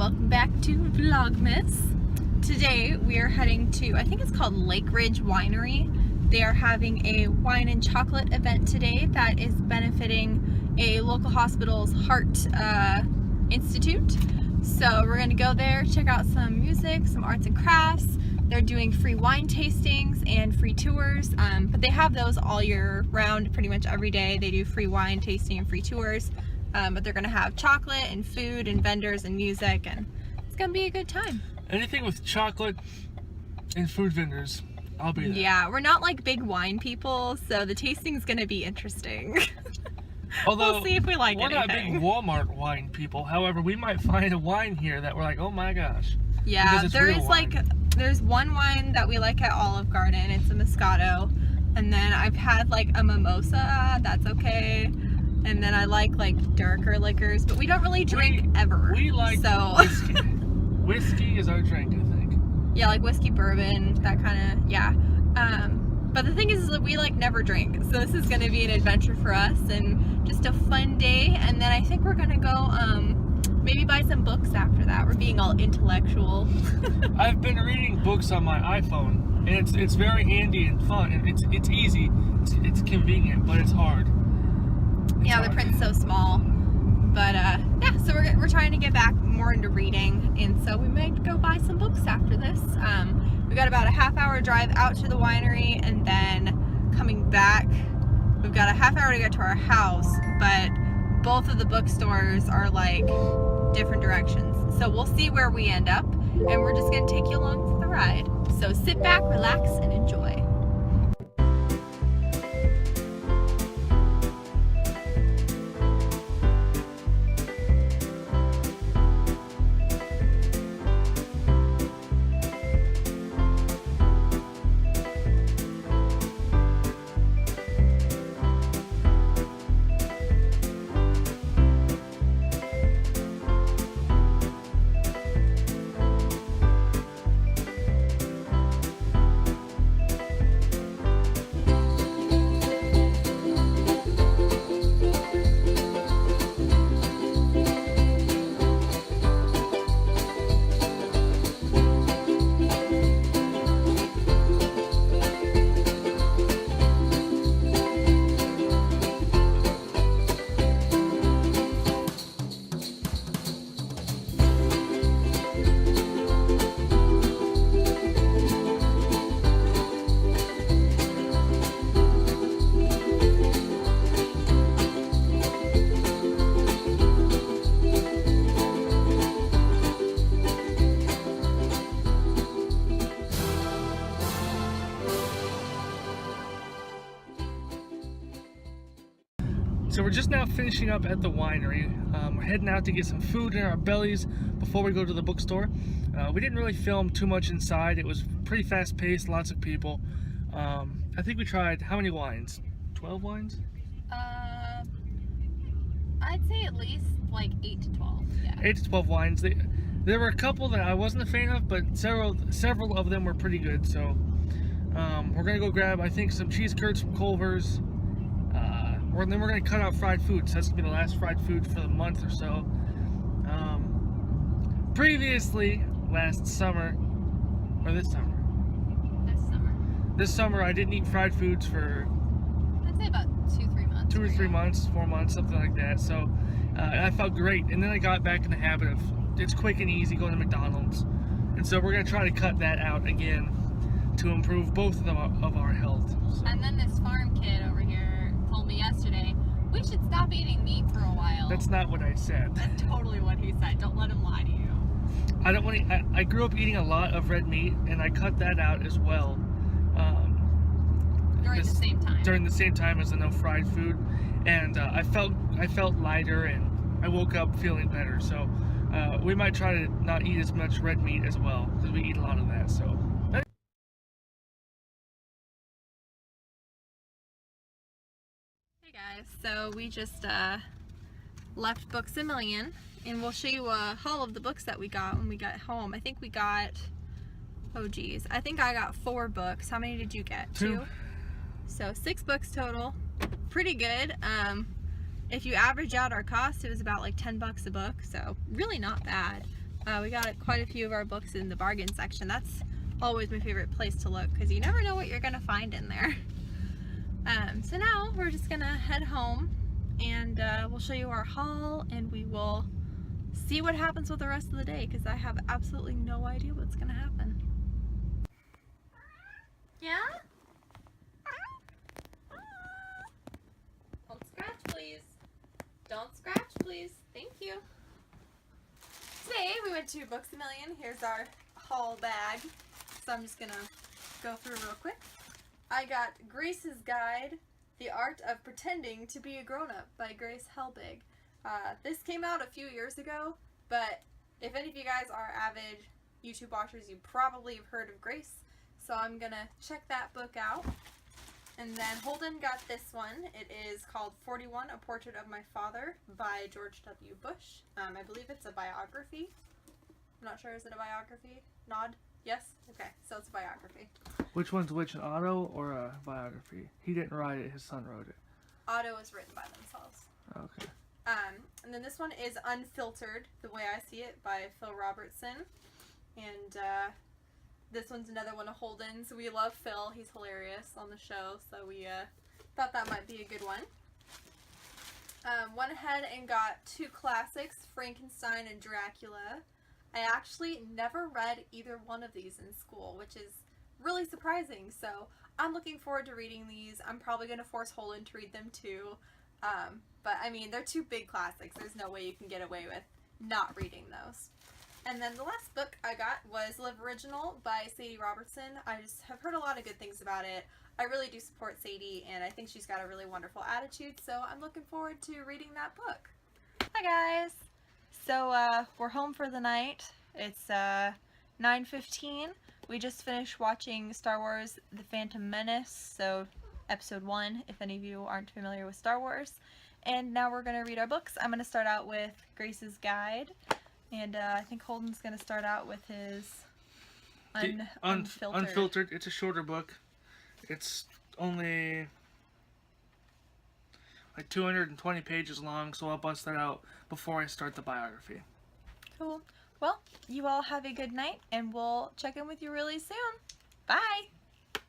welcome back to Vlogmas. Today we are heading to, I think it's called Lake Ridge Winery. They are having a wine and chocolate event today that is benefiting a local hospital's heart institute. So we're going to go there, check out some music, some arts and crafts. They're doing free wine tastings and free tours, but they have those all year round, pretty much every day. They do free wine tasting and free tours. But they're going to have chocolate and food and vendors and music, and it's going to be a good time. Anything with chocolate and food vendors, I'll be there. Yeah, we're not like big wine people, so the tasting's going to be interesting. Although, we'll see if we like anything. We're not big Walmart wine people. However, we might find a wine here that we're like, oh my gosh. Yeah, there's one wine that we like at Olive Garden. It's a Moscato. And then I've had like a mimosa, that's okay. And then I like darker liquors, but we don't really drink ever. We like whiskey. Whiskey is our drink, I think. Yeah, like whiskey, bourbon, that kind of, yeah. But the thing is that we never drink, so this is going to be an adventure for us and just a fun day. And then I think we're going to go maybe buy some books after that. We're being all intellectual. I've been reading books on my iPhone, and it's very handy and fun. And it's easy, it's convenient, but it's hard. Yeah, the print's so small, but yeah, so we're trying to get back more into reading, and so we might go buy some books after this. We got about a half-hour drive out to the winery, and then coming back, we've got a half-hour to get to our house, but both of the bookstores are different directions, so we'll see where we end up, and we're just going to take you along for the ride. So sit back, relax, and enjoy. So we're just now finishing up at the winery. We're heading out to get some food in our bellies before we go to the bookstore. We didn't really film too much inside. It was pretty fast paced, lots of people. I think we tried, how many wines? 12 wines? I'd say at least 8 to 12, yeah. 8 to 12 wines. There were a couple that I wasn't a fan of, but several of them were pretty good. So we're gonna go grab, I think, some cheese curds from Culver's. And then we're going to cut out fried food, so that's going to be the last fried food for the month or so. Previously, last summer, or this summer? This summer I didn't eat fried foods for... I'd say about 2-3 months. 2 or 3 months, 4 months, something like that. So, I felt great, and then I got back in the habit of, it's quick and easy going to McDonald's. And so we're going to try to cut that out again to improve both of them of our health. So. And then this farm kid over here told me yesterday, we should stop eating meat for a while. That's not what I said. That's totally what he said. Don't let him lie to you. I don't want to. I grew up eating a lot of red meat, and I cut that out as well. During the same time. During the same time as the no fried food, and I felt lighter, and I woke up feeling better. So we might try to not eat as much red meat as well, because we eat a lot of that. So. Guys, so we just left Books A Million, and we'll show you a haul of the books that we got when we got home. I think we got, oh geez, I think I got 4 books. How many did you get? 2? So 6 books total. Pretty good. If you average out our cost, it was about like $10 a book, so really not bad. We got quite a few of our books in the bargain section. That's always my favorite place to look because you never know what you're gonna find in there. So now we're just gonna head home and we'll show you our haul and we will see what happens with the rest of the day because I have absolutely no idea what's gonna happen. Yeah? Don't scratch, please. Don't scratch, please. Thank you. Today we went to Books A Million. Here's our haul bag. So I'm just gonna go through real quick. I got Grace's Guide, The Art of Pretending to be a Grown-Up by Grace Helbig. This came out a few years ago, but if any of you guys are avid YouTube watchers, you probably have heard of Grace. So I'm gonna check that book out. And then Holden got this one. It is called 41, A Portrait of My Father by George W. Bush. I believe it's a biography. I'm not sure, is it a biography? Nod? Yes? Okay, so it's a biography. Which one's which, an auto or a biography? He didn't write it, his son wrote it. Auto is written by themselves. Okay. And then this one is Unfiltered, The Way I See It by Phil Robertson. And this one's another one of Holden's. We love Phil. He's hilarious on the show, so we thought that might be a good one. Went ahead and got two classics, Frankenstein and Dracula. I actually never read either one of these in school, which is really surprising. So I'm looking forward to reading these. I'm probably going to force Holden to read them too. But I mean, they're two big classics. There's no way you can get away with not reading those. And then the last book I got was Live Original by Sadie Robertson. I just have heard a lot of good things about it. I really do support Sadie, and I think she's got a really wonderful attitude, so I'm looking forward to reading that book. Hi guys! So we're home for the night. It's 9:15. We just finished watching Star Wars The Phantom Menace, so episode 1, if any of you aren't familiar with Star Wars. And now we're going to read our books. I'm going to start out with Grace's Guide. And I think Holden's going to start out with his Unfiltered. Unfiltered. It's a shorter book. It's only like 220 pages long, so I'll bust that out before I start the biography. Cool. Well, you all have a good night, and we'll check in with you really soon. Bye!